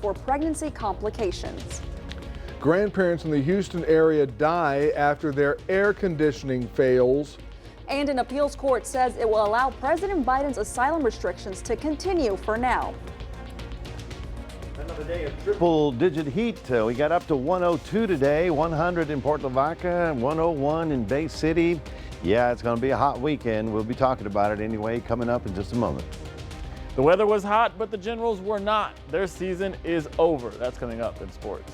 for pregnancy complications. Grandparents in the Houston area die after their air conditioning fails. And an appeals court says it will allow President Biden's asylum restrictions to continue for now. Another day of triple-digit heat. We got up to 102 today, 100 in Port Lavaca, 101 in Bay City. Yeah, it's going to be a hot weekend. We'll be talking about it anyway coming up in just a moment. The weather was hot, but the Generals were not. Their season is over. That's coming up in sports.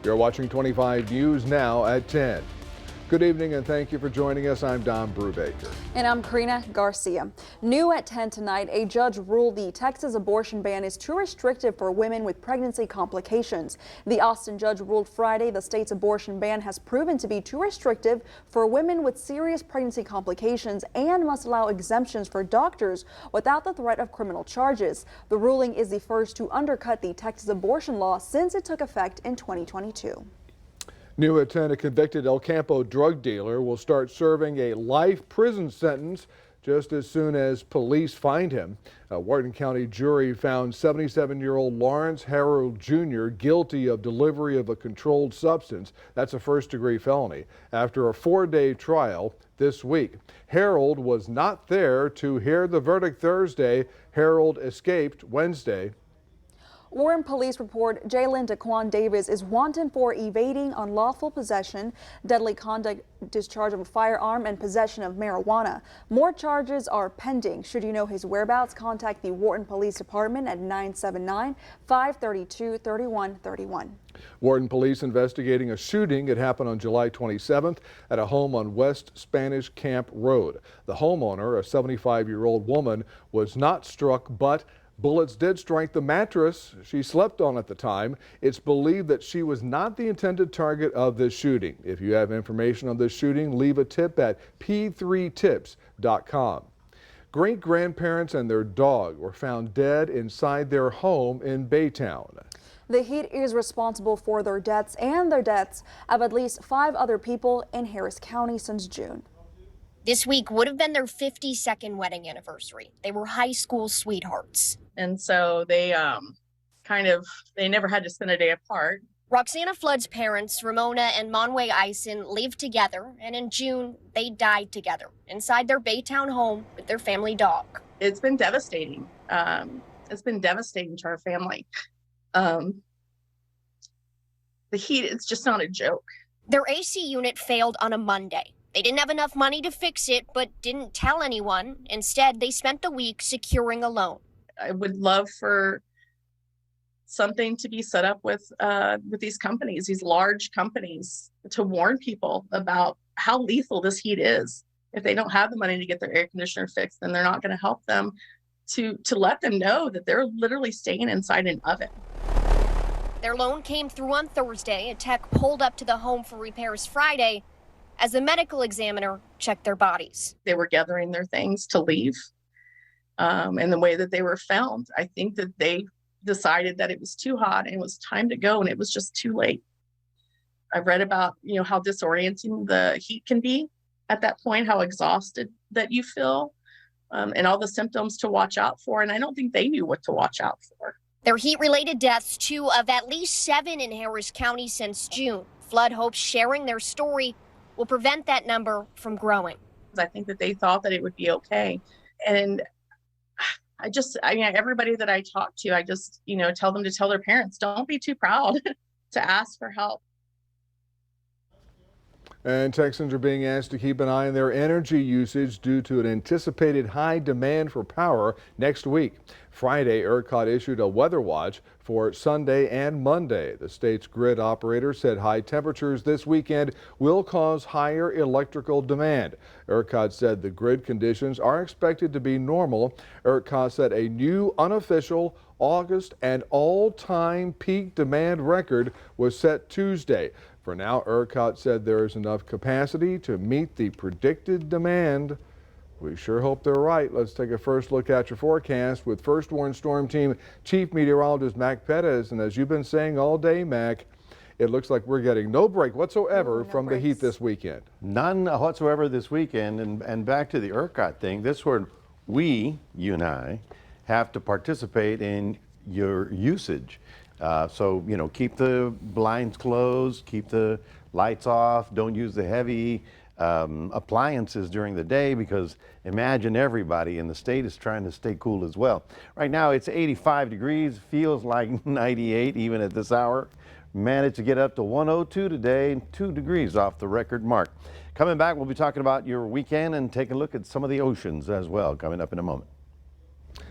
You're watching 25 News now at 10. Good evening and thank you for joining us. I'm Don Brubaker. And I'm Karina Garcia. New at 10 tonight, a judge ruled the Texas abortion ban is too restrictive for women with pregnancy complications. The Austin judge ruled Friday the state's abortion ban has proven to be too restrictive for women with serious pregnancy complications and must allow exemptions for doctors without the threat of criminal charges. The ruling is the first to undercut the Texas abortion law since it took effect in 2022. New at 10, a convicted El Campo drug dealer will start serving a life prison sentence just as soon as police find him. A Wharton County jury found 77-year-old Lawrence Harold Jr. guilty of delivery of a controlled substance. That's a first-degree felony. After a 4-day trial this week, Harold was not there to hear the verdict Thursday. Harold escaped Wednesday. Warren police report Jalen Daquan Davis is wanted for evading unlawful possession, deadly conduct, discharge of a firearm, and possession of marijuana. More charges are pending. Should you know his whereabouts, contact the Wharton Police Department at 979-532-3131. Wharton police investigating a shooting. It happened on July 27th at a home on West Spanish Camp Road. The homeowner, a 75-year-old woman, was not struck, but bullets did strike the mattress she slept on at the time. It's believed that she was not the intended target of this shooting. If you have information on this shooting, leave a tip at p3tips.com. Great-grandparents and their dog were found dead inside their home in Baytown. The heat is responsible for their deaths and the deaths of at least 5 other people in Harris County since June. This week would have been their 52nd wedding anniversary. They were high school sweethearts. And so they never had to spend a day apart. Roxana Flood's parents, Ramona and Monway Eisen, lived together, and in June, they died together inside their Baytown home with their family dog. It's been devastating. It's been devastating to our family. The heat, it's just not a joke. Their AC unit failed on a Monday. They didn't have enough money to fix it, but didn't tell anyone. Instead, they spent the week securing a loan. I would love for something to be set up with these companies, these large companies, to warn people about how lethal this heat is. If they don't have the money to get their air conditioner fixed, then they're not going to help them to let them know that they're literally staying inside an oven. Their loan came through on Thursday. A tech pulled up to the home for repairs Friday as a medical examiner checked their bodies. They were gathering their things to leave. And the way that they were found, I think that they decided that it was too hot and it was time to go, and it was just too late. I've read about, how disorienting the heat can be at that point, how exhausted that you feel, and all the symptoms to watch out for. And I don't think they knew what to watch out for. Their heat-related deaths, 2 of at least 7 in Harris County since June. Flood hopes sharing their story will prevent that number from growing. I think that they thought that it would be okay. And everybody that I talk to, I just, tell them to tell their parents, don't be too proud to ask for help. And Texans are being asked to keep an eye on their energy usage due to an anticipated high demand for power next week. Friday, ERCOT issued a weather watch for Sunday and Monday. The state's grid operator said high temperatures this weekend will cause higher electrical demand. ERCOT said the grid conditions are expected to be normal. ERCOT said a new unofficial August and all-time peak demand record was set Tuesday. For now, ERCOT said there is enough capacity to meet the predicted demand. We sure hope they're right. Let's take a first look at your forecast with First Warn Storm Team Chief Meteorologist Mac Pettis. And as you've been saying all day, Mac, it looks like we're getting no break whatsoever from the heat this weekend. None whatsoever this weekend. And back to the ERCOT thing, this is where we, you and I, have to participate in your usage. So, you know, keep the blinds closed, keep the lights off, don't use the heavy appliances during the day, because imagine everybody in the state is trying to stay cool as well. Right now it's 85 degrees, feels like 98 even at this hour. Managed to get up to 102 today, 2 degrees off the record mark. Coming back, we'll be talking about your weekend and take a look at some of the oceans as well, coming up in a moment.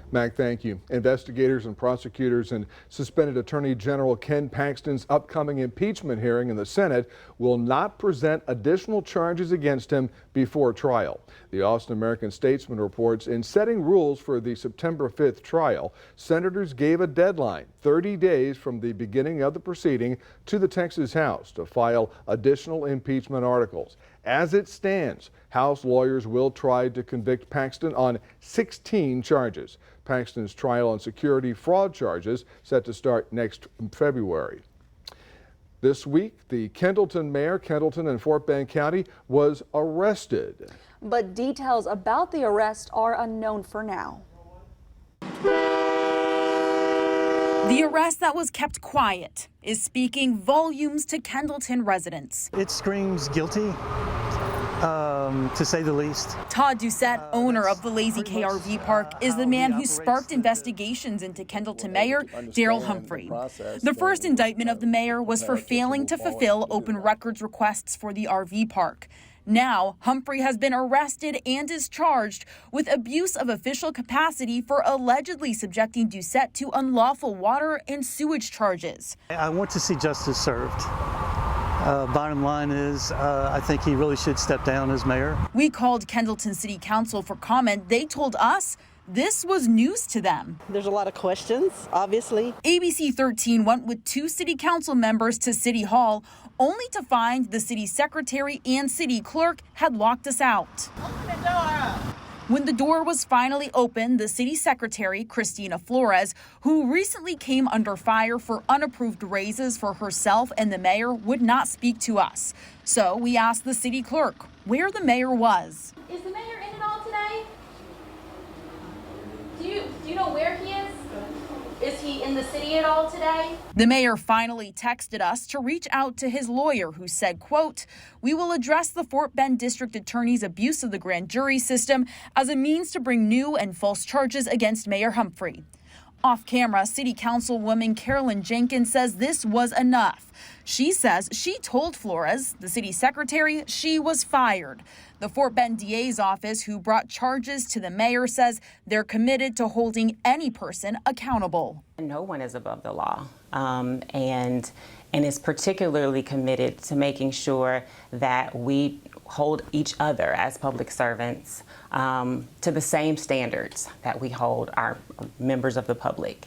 Mac, thank you. Investigators and prosecutors and suspended Attorney General Ken Paxton's upcoming impeachment hearing in the Senate will not present additional charges against him before trial. The Austin American-Statesman reports in setting rules for the September 5th trial, senators gave a deadline, 30 days from the beginning of the proceeding, to the Texas House to file additional impeachment articles. As it stands, House lawyers will try to convict Paxton on 16 charges. Paxton's trial on security fraud charges set to start next February. This week, the Kendleton mayor, Kendleton and Fort Bend County, was arrested. But details about the arrest are unknown for now. The arrest that was kept quiet is speaking volumes to Kendleton residents. It screams guilty, to say the least. Todd Doucette, owner of the Lazy K RV Park, is the man who sparked investigations into Kendleton Mayor Daryl Humphrey. The first indictment of the mayor was for failing to fulfill open records requests for the RV park. Now, Humphrey has been arrested and is charged with abuse of official capacity for allegedly subjecting Doucette to unlawful water and sewage charges. I want to see justice served. Bottom line is, I think he really should step down as mayor. We called Kendleton City Council for comment. They told us this was news to them. There's a lot of questions, obviously. ABC 13 went with 2 city council members to City Hall, only to find the city secretary and city clerk had locked us out. Open the door. When the door was finally opened, the city secretary, Christina Flores, who recently came under fire for unapproved raises for herself and the mayor, would not speak to us. So we asked the city clerk where the mayor was. Is the mayor in at all today? Do you know where he is? Is he in the city at all today? The mayor finally texted us to reach out to his lawyer, who said, quote, "We will address the Fort Bend District Attorney's abuse of the grand jury system as a means to bring new and false charges against Mayor Humphrey." Off camera, City Councilwoman Carolyn Jenkins says this was enough. She says she told Flores, the city secretary, she was fired. The Fort Bend DA's office, who brought charges to the mayor, says they're committed to holding any person accountable. No one is above the law, and is particularly committed to making sure that we hold each other as public servants to the same standards that we hold our members of the public.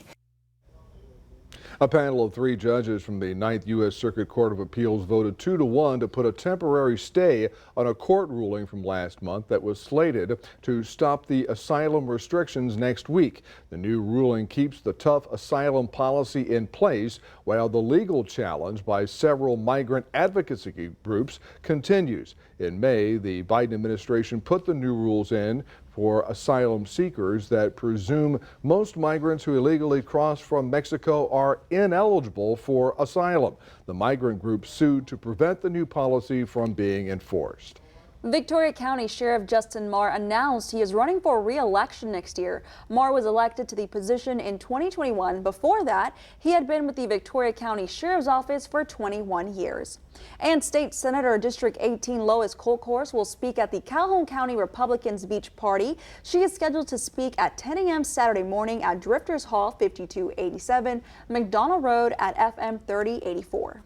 A panel of 3 judges from the 9th U.S. Circuit Court of Appeals voted 2-1 to put a temporary stay on a court ruling from last month that was slated to stop the asylum restrictions next week. The new ruling keeps the tough asylum policy in place while the legal challenge by several migrant advocacy groups continues. In May, the Biden administration put the new rules in for asylum seekers that presume most migrants who illegally cross from Mexico are ineligible for asylum. The migrant group sued to prevent the new policy from being enforced. Victoria County Sheriff Justin Marr announced he is running for re-election next year. Marr was elected to the position in 2021. Before that, he had been with the Victoria County Sheriff's Office for 21 years. And State Senator District 18 Lois Kolkhorst will speak at the Calhoun County Republicans Beach Party. She is scheduled to speak at 10 a.m. Saturday morning at Drifters Hall, 5287 McDonald Road at FM 3084.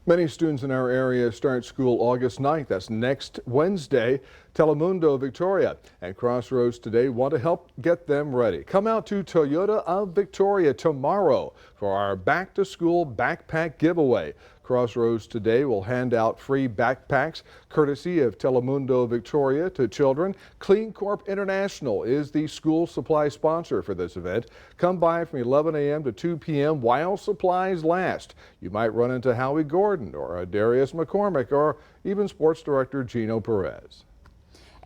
Many students in our area start school August 9th. That's next Wednesday. Telemundo Victoria and Crossroads Today want to help get them ready. Come out to Toyota of Victoria tomorrow for our back to school backpack giveaway. Crossroads Today will hand out free backpacks courtesy of Telemundo Victoria to children. Clean Corp International is the school supply sponsor for this event. Come by from 11 a.m. to 2 p.m. while supplies last. You might run into Howie Gordon or Darius McCormick or even Sports Director Gino Perez.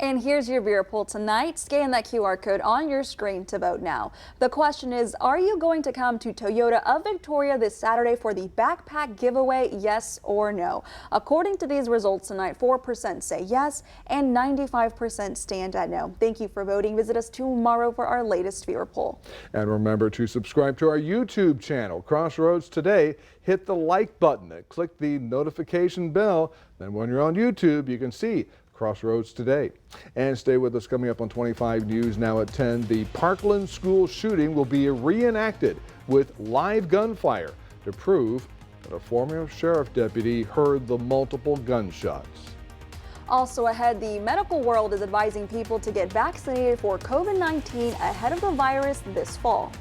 And here's your viewer poll tonight. Scan that QR code on your screen to vote now. The question is, are you going to come to Toyota of Victoria this Saturday for the backpack giveaway, yes or no? According to these results tonight, 4% say yes and 95% stand at no. Thank you for voting. Visit us tomorrow for our latest viewer poll. And remember to subscribe to our YouTube channel, Crossroads Today. Hit the like button and click the notification bell. Then when you're on YouTube, you can see Crossroads Today. And stay with us. Coming up on 25 News now at 10, the Parkland school shooting will be reenacted with live gunfire to prove that a former sheriff deputy heard the multiple gunshots. Also ahead, the medical world is advising people to get vaccinated for COVID-19 ahead of the virus this fall.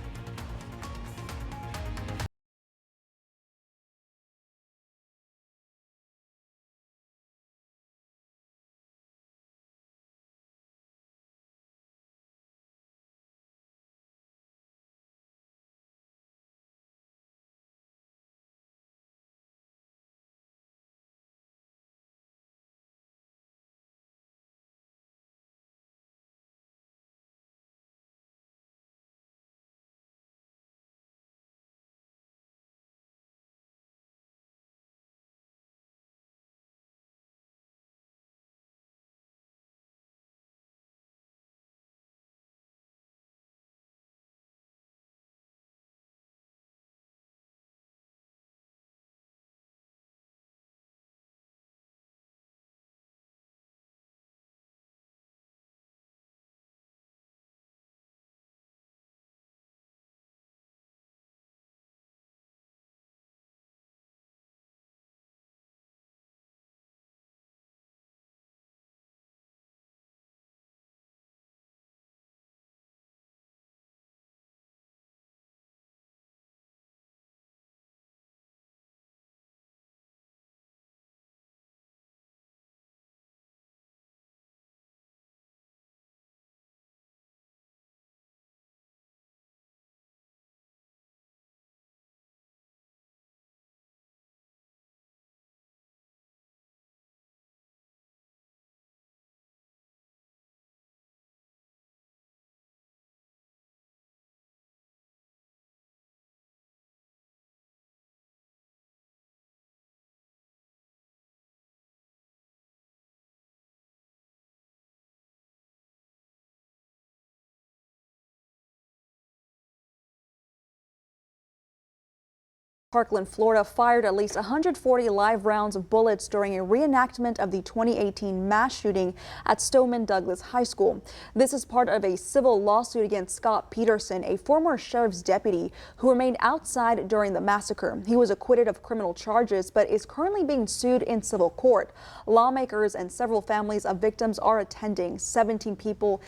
Parkland, Florida fired at least 140 live rounds of bullets during a reenactment of the 2018 mass shooting at Stoneman Douglas High School. This is part of a civil lawsuit against Scott Peterson, a former sheriff's deputy who remained outside during the massacre. He was acquitted of criminal charges but is currently being sued in civil court. Lawmakers and several families of victims are attending. 17 people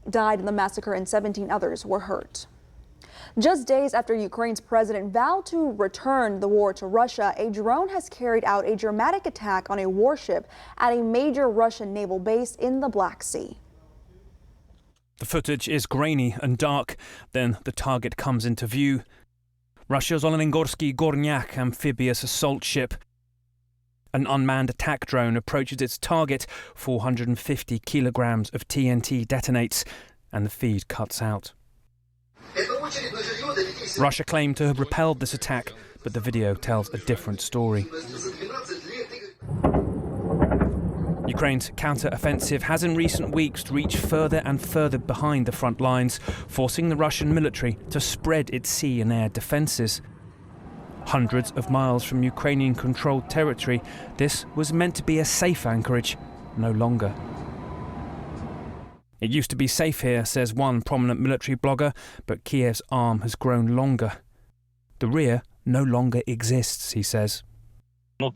died in the massacre and 17 others were hurt. Just days after Ukraine's president vowed to return the war to Russia, a drone has carried out a dramatic attack on a warship at a major Russian naval base in the Black Sea. The footage is grainy and dark. Then the target comes into view. Russia's Olengorsky Gornyak amphibious assault ship. An unmanned attack drone approaches its target. 450 kilograms of TNT detonates, and the feed cuts out. Russia claimed to have repelled this attack, but the video tells a different story. Ukraine's counter-offensive has in recent weeks reached further and further behind the front lines, forcing the Russian military to spread its sea and air defences. Hundreds of miles from Ukrainian-controlled territory, this was meant to be a safe anchorage, no longer. It used to be safe here, says one prominent military blogger, but Kiev's arm has grown longer. The rear no longer exists, he says. The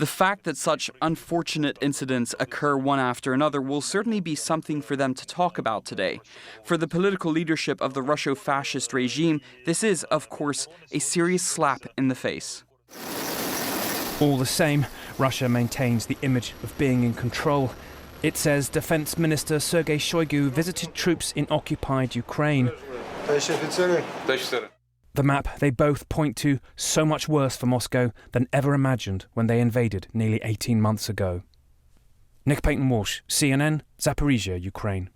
fact that such unfortunate incidents occur one after another will certainly be something for them to talk about today. For the political leadership of the Russo-fascist regime, this is, of course, a serious slap in the face. All the same, Russia maintains the image of being in control. It says Defense Minister Sergei Shoigu visited troops in occupied Ukraine. The map they both point to so much worse for Moscow than ever imagined when they invaded nearly 18 months ago. Nick Payton-Walsh, CNN, Zaporizhia, Ukraine.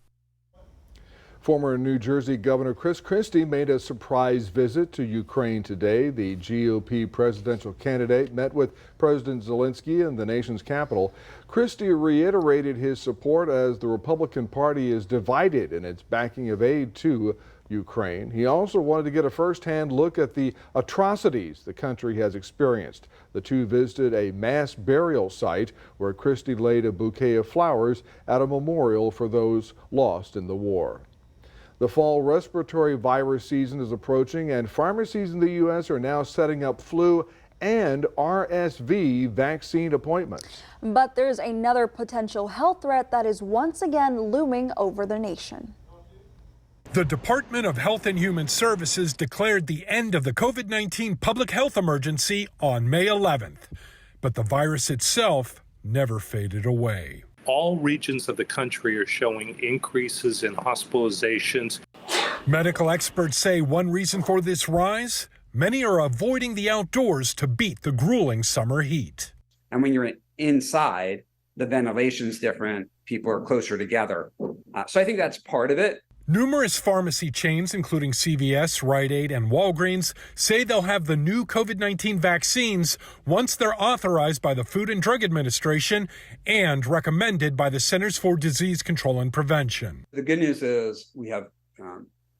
Former New Jersey Governor Chris Christie made a surprise visit to Ukraine today. The GOP presidential candidate met with President Zelensky in the nation's capital. Christie reiterated his support as the Republican Party is divided in its backing of aid to Ukraine. He also wanted to get a first-hand look at the atrocities the country has experienced. The two visited a mass burial site where Christie laid a bouquet of flowers at a memorial for those lost in the war. The fall respiratory virus season is approaching, and pharmacies in the U.S. are now setting up flu and RSV vaccine appointments. But there's another potential health threat that is once again looming over the nation. The Department of Health and Human Services declared the end of the COVID-19 public health emergency on May 11th, but the virus itself never faded away. All regions of the country are showing increases in hospitalizations. Medical experts say one reason for this rise, many are avoiding the outdoors to beat the grueling summer heat. And when you're inside, the ventilation's different, people are closer together. So I think that's part of it. Numerous pharmacy chains, including CVS, Rite Aid, and Walgreens, say they'll have the new COVID-19 vaccines once they're authorized by the Food and Drug Administration and recommended by the Centers for Disease Control and Prevention. The good news is we have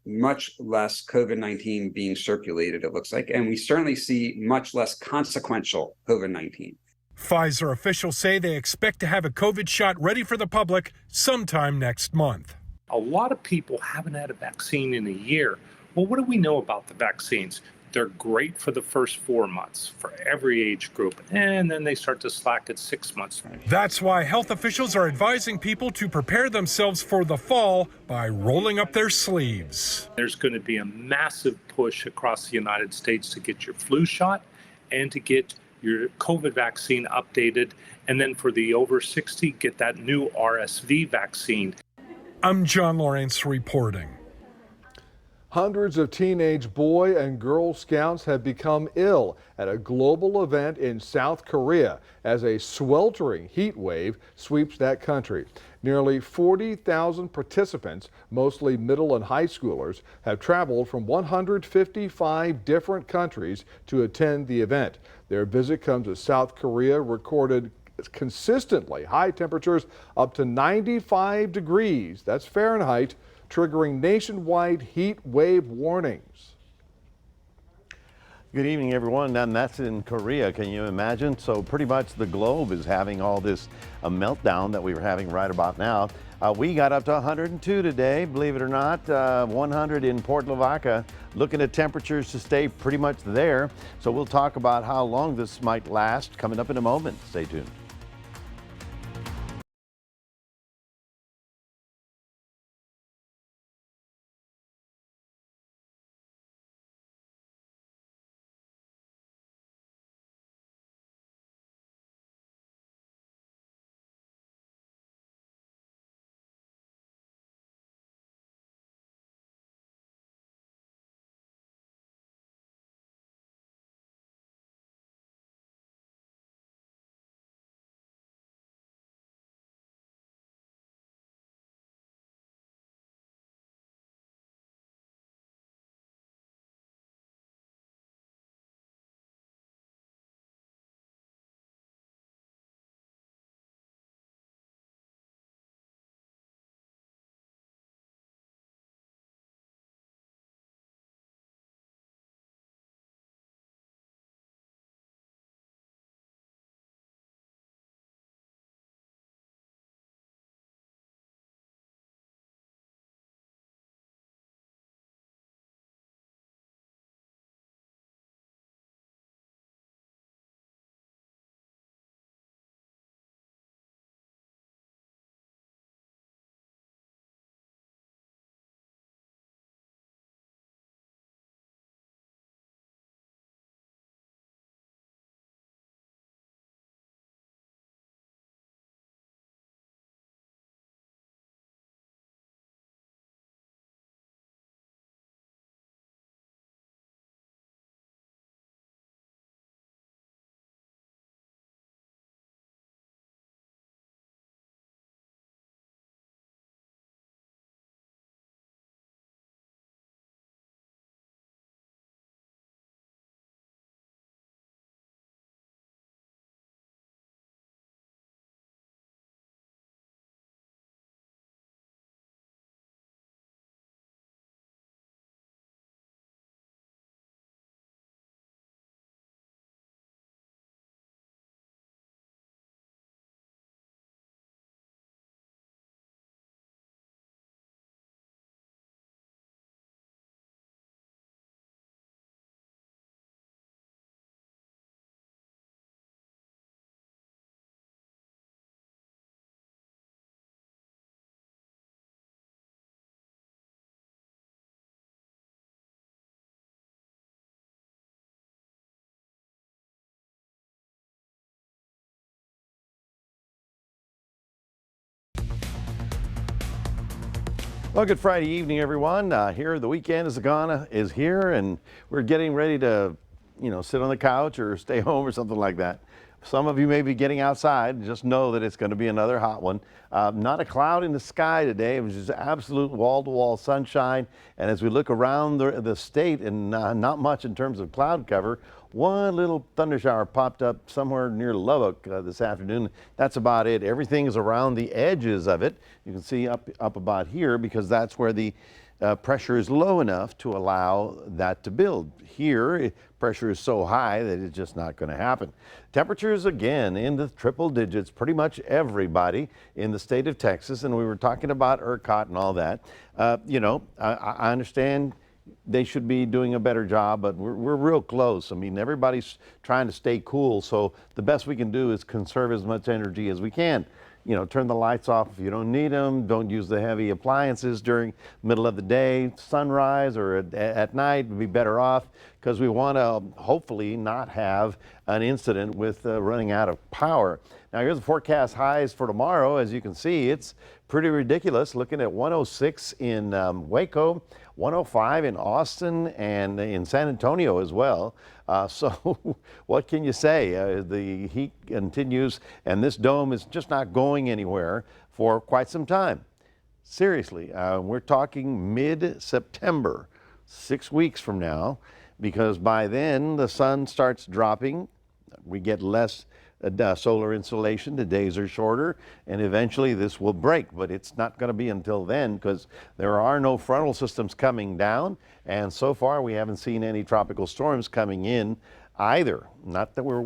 much less COVID-19 being circulated, it looks like, and we certainly see much less consequential COVID-19. Pfizer officials say they expect to have a COVID shot ready for the public sometime next month. A lot of people haven't had a vaccine in a year. Well, what do we know about the vaccines? They're great for the first 4 months for every age group, and then they start to slack at 6 months. That's why health officials are advising people to prepare themselves for the fall by rolling up their sleeves. There's going to be a massive push across the United States to get your flu shot and to get your COVID vaccine updated, and then for the over 60, get that new RSV vaccine. I'm John Lawrence reporting. Hundreds of teenage boy and girl scouts have become ill at a global event in South Korea as a sweltering heat wave sweeps that country. Nearly 40,000 participants, mostly middle and high schoolers, have traveled from 155 different countries to attend the event. Their visit comes as South Korea recorded consistently high temperatures up to 95 degrees, that's Fahrenheit, triggering nationwide heat wave warnings. Good evening, everyone. And that's in Korea. Can you imagine? So pretty much the globe is having all this meltdown that we were having right about now. We got up to 102 today, believe it or not, 100 in Port Lavaca. Looking at temperatures to stay pretty much there. So we'll talk about how long this might last coming up in a moment. Stay tuned. Well, good Friday evening, everyone. Here, the weekend is here, and we're getting ready to, sit on the couch or stay home or something like that. Some of you may be getting outside. Just know that it's going to be another hot one. Not a cloud in the sky today. It was just absolute wall-to-wall sunshine. And as we look around the state, and not much in terms of cloud cover, one little thunder shower popped up somewhere near Lubbock this afternoon. That's about it. Everything is around the edges of it. You can see up about here, because that's where the pressure is low enough to allow that to build. Here, pressure is so high that it's just not going to happen. Temperatures again in the triple digits, pretty much everybody in the state of Texas. And we were talking about ERCOT and all that. I understand they should be doing a better job, but we're real close. I mean, everybody's trying to stay cool. So the best we can do is conserve as much energy as we can. Turn the lights off if you don't need them. Don't use the heavy appliances during middle of the day, sunrise, or at night would be better off, because we want to hopefully not have an incident with running out of power. Now, here's the forecast highs for tomorrow. As you can see, it's pretty ridiculous. Looking at 106 in Waco, 105 in Austin, and in San Antonio as well. So what can you say? The heat continues, and this dome is just not going anywhere for quite some time. Seriously, we're talking mid-September, 6 weeks from now, because by then the sun starts dropping. We get less solar insolation, the days are shorter, and eventually this will break, but it's not going to be until then, because there are no frontal systems coming down, and so far we haven't seen any tropical storms coming in either. Not that we're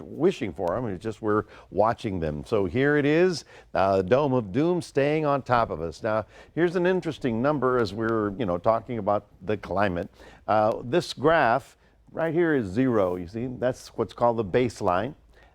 wishing for them, it's just we're watching them. So here it is, the Dome of Doom staying on top of us. Now, here's an interesting number as we're talking about the climate. This graph right here is 0. You see, that's what's called the baseline.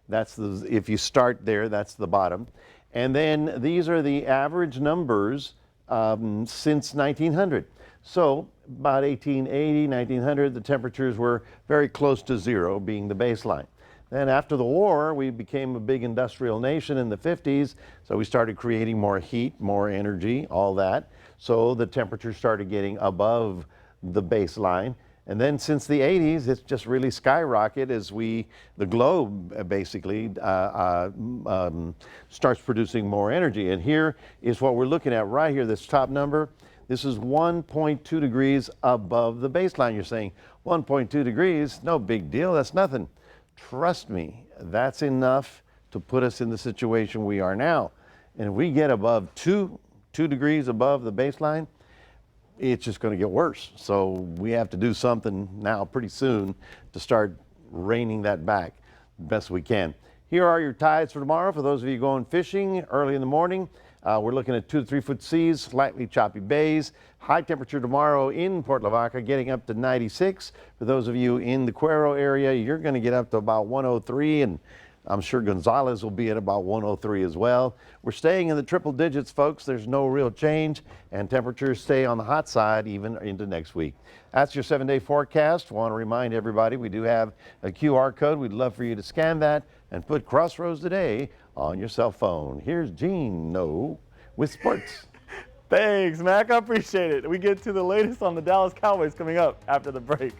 That's if you start there, that's the bottom. And then these are the average numbers since 1900. So about 1880, 1900, the temperatures were very close to 0, being the baseline. Then after the war, we became a big industrial nation in the 50s. So we started creating more heat, more energy, all that. So the temperature started getting above the baseline. And then since the 80s, it's just really skyrocketed as the globe basically starts producing more energy. And here is what we're looking at right here, this top number. This is 1.2 degrees above the baseline. You're saying 1.2 degrees, no big deal, that's nothing. Trust me, that's enough to put us in the situation we are now. And if we get above 2 degrees above the baseline, it's just going to get worse. So we have to do something now pretty soon to start reining that back best we can. Here are your tides for tomorrow. For those of you going fishing early in the morning, we're looking at 2 to 3 foot seas, slightly choppy bays. High temperature tomorrow in Port Lavaca, getting up to 96. For those of you in the Cuero area, you're going to get up to about 103, and I'm sure Gonzales will be at about 103 as well. We're staying in the triple digits, folks. There's no real change, and temperatures stay on the hot side even into next week. That's your 7-day forecast. I want to remind everybody we do have a QR code. We'd love for you to scan that and put Crossroads Today on your cell phone. Here's Gene with sports. Thanks, Mac. I appreciate it. We get to the latest on the Dallas Cowboys coming up after the break.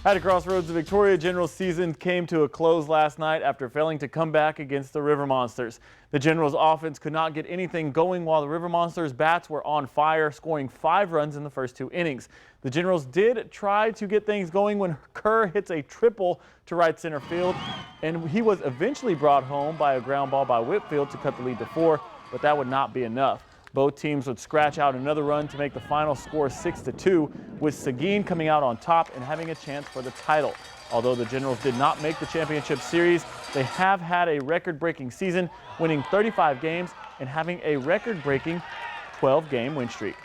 At a crossroads, the Victoria Generals season came to a close last night after failing to come back against the River Monsters. The Generals offense could not get anything going while the River Monsters bats were on fire, scoring 5 runs in the first 2 innings. The Generals did try to get things going when Kerr hits a triple to right center field, and he was eventually brought home by a ground ball by Whitfield to cut the lead to 4, but that would not be enough. Both teams would scratch out another run to make the final score 6-2, with Seguin coming out on top and having a chance for the title. Although the Generals did not make the championship series, they have had a record-breaking season, winning 35 games and having a record-breaking 12-game win streak.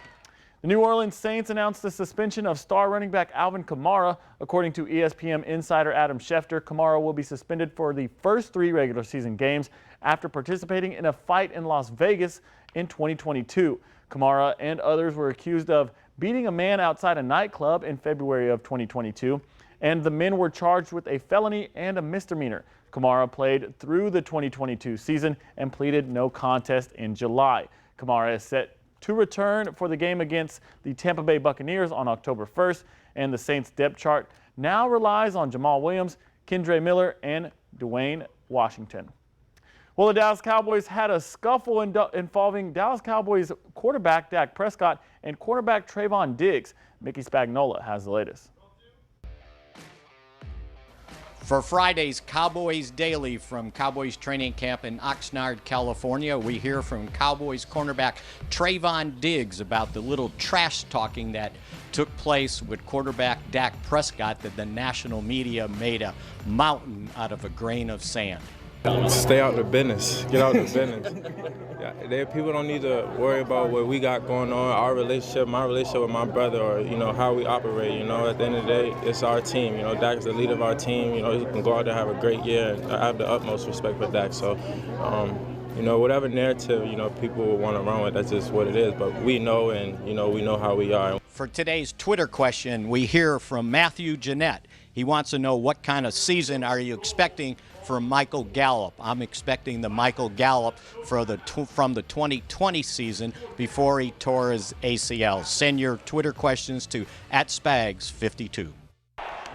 The New Orleans Saints announced the suspension of star running back Alvin Kamara. According to ESPN insider Adam Schefter, Kamara will be suspended for the first 3 regular season games after participating in a fight in Las Vegas in 2022. Kamara and others were accused of beating a man outside a nightclub in February of 2022, and the men were charged with a felony and a misdemeanor. Kamara played through the 2022 season and pleaded no contest in July. Kamara is set to return for the game against the Tampa Bay Buccaneers on October 1st, and the Saints depth chart now relies on Jamal Williams, Kendre Miller, and Dwayne Washington. Well, the Dallas Cowboys had a scuffle involving Dallas Cowboys quarterback Dak Prescott and cornerback Trayvon Diggs. Mickey Spagnola has the latest. For Friday's Cowboys Daily from Cowboys training camp in Oxnard, California, we hear from Cowboys cornerback Trayvon Diggs about the little trash talking that took place with quarterback Dak Prescott that the national media made a mountain out of a grain of sand. Stay out the business. Get out the business. Yeah, people don't need to worry about what we got going on, our relationship, my relationship with my brother, or, how we operate. At the end of the day, it's our team. Dak is the leader of our team. He can go out there and have a great year. And I have the utmost respect for Dak. So, whatever narrative, people will want to run with, that's just what it is. But we know, and, we know how we are. For today's Twitter question, we hear from Matthew Jeanette. He wants to know, what kind of season are you expecting from Michael Gallup? I'm expecting the Michael Gallup from the 2020 season before he tore his ACL. Send your Twitter questions to @Spags52.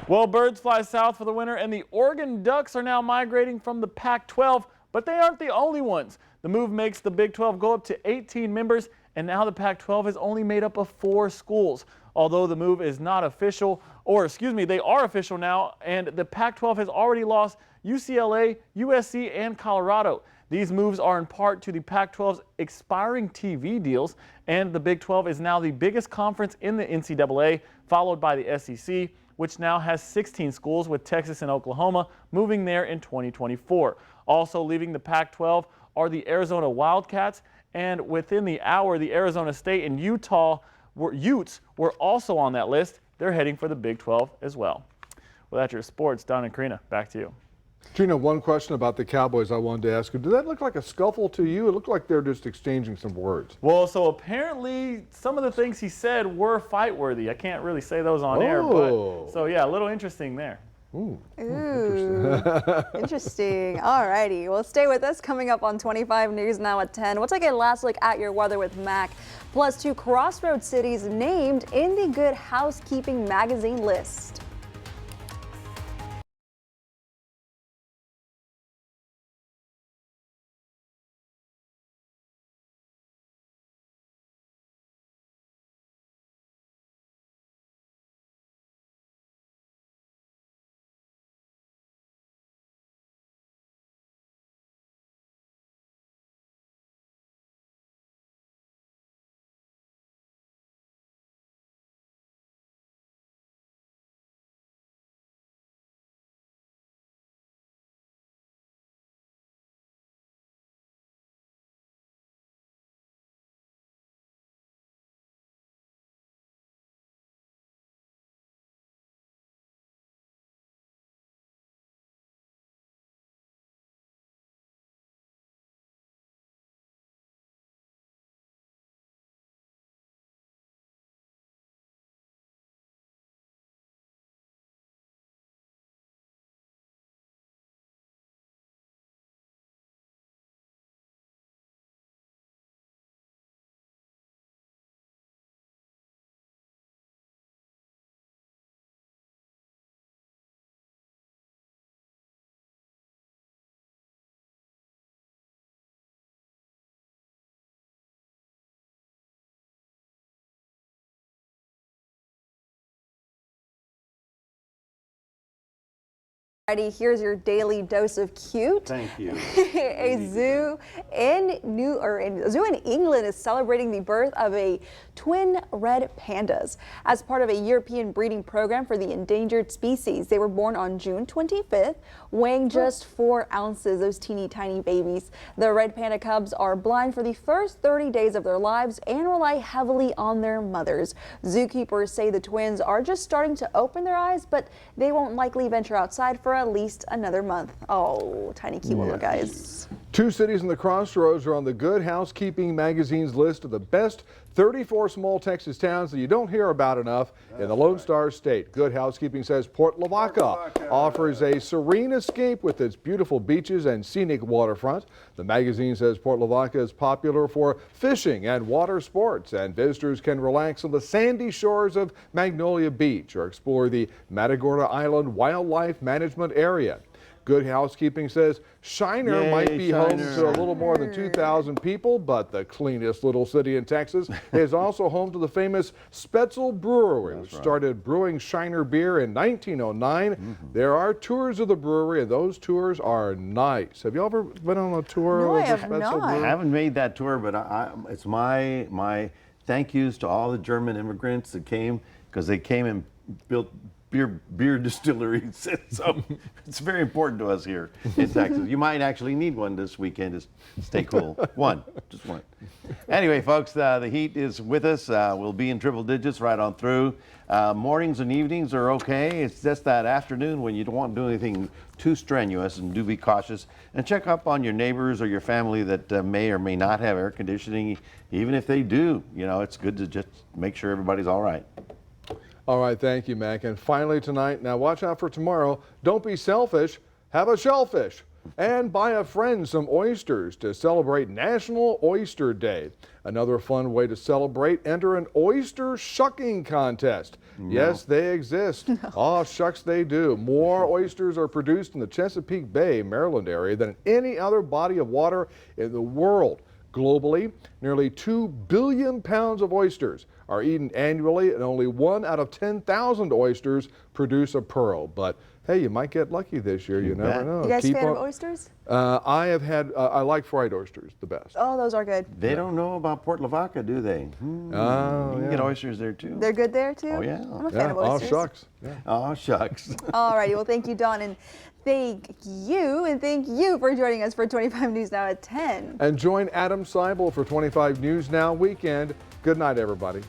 Well, birds fly south for the winter, and the Oregon Ducks are now migrating from the Pac-12, but they aren't the only ones. The move makes the Big 12 go up to 18 members, and now the Pac-12 is only made up of 4 schools. Although the move is not official, they are official now, and the Pac-12 has already lost UCLA, USC, and Colorado. These moves are in part to the Pac-12's expiring TV deals, and the Big 12 is now the biggest conference in the NCAA, followed by the SEC, which now has 16 schools, with Texas and Oklahoma moving there in 2024. Also leaving the Pac-12 are the Arizona Wildcats, and within the hour, the Arizona State and Utah Utes were also on that list. They're heading for the Big 12 as well. Well, that's your sports. Don and Karina, back to you. Gina, one question about the Cowboys I wanted to ask you. Did that look like a scuffle to you? It looked like they're just exchanging some words. Well, so apparently some of the things he said were fight-worthy. I can't really say those on air, but so yeah, a little interesting there. Ooh. Interesting. All righty. Well, stay with us. Coming up on 25 News Now at 10. We'll take a last look at your weather with Mac. Plus 2 crossroads cities named in the Good Housekeeping magazine list. Alrighty, here's your daily dose of cute. Thank you. A zoo in England is celebrating the birth of a twin red pandas as part of a European breeding program for the endangered species. They were born on June 25th, weighing just 4 ounces, those teeny tiny babies. The red panda cubs are blind for the first 30 days of their lives and rely heavily on their mothers. Zookeepers say the twins are just starting to open their eyes, but they won't likely venture outside for at least another month. Oh, tiny cute little guys. 2 cities in the Crossroads are on the Good Housekeeping magazine's list of the best 34 small Texas towns that you don't hear about enough in the Lone Star State. Good Housekeeping says Port Lavaca offers a serene escape with its beautiful beaches and scenic waterfront. The magazine says Port Lavaca is popular for fishing and water sports, and visitors can relax on the sandy shores of Magnolia Beach or explore the Matagorda Island Wildlife Management Area. Good Housekeeping says Shiner might be home to a little more than 2,000 people, but the cleanest little city in Texas is also home to the famous Spetzel Brewery, which started brewing Shiner beer in 1909. There are tours of the brewery, and those tours are nice. Have you ever been on a tour of the Spetzel Brewery? I haven't made that tour, but it's my thank yous to all the German immigrants that came, because they came and built beer distilleries. So it's very important to us here in Texas. You might actually need one this weekend to stay cool. Just one. Anyway, folks, the heat is with us. We'll be in triple digits right on through. Mornings and evenings are okay. It's just that afternoon when you don't want to do anything too strenuous, and do be cautious. And check up on your neighbors or your family that may or may not have air conditioning. Even if they do, it's good to just make sure everybody's all right. All right, thank you, Mac. And finally tonight, now watch out for tomorrow. Don't be selfish, have a shellfish. And buy a friend some oysters to celebrate National Oyster Day. Another fun way to celebrate, enter an oyster shucking contest. No. Yes, they exist. Oh, shucks, they do. More oysters are produced in the Chesapeake Bay, Maryland area than any other body of water in the world. Globally, nearly 2 billion pounds of oysters are eaten annually, and only 1 out of 10,000 oysters produce a pearl. But hey, you might get lucky this year. You never know. You guys fan of oysters? I like fried oysters the best. Oh, those are good. They don't know about Port Lavaca, do they? You can get oysters there too. They're good there too? Oh yeah. I'm a fan of oysters. Oh shucks. Oh shucks. All righty, well thank you, Don, and thank you for joining us for 25 News Now at 10. And join Adam Seibel for 25 News Now Weekend. Good night, everybody.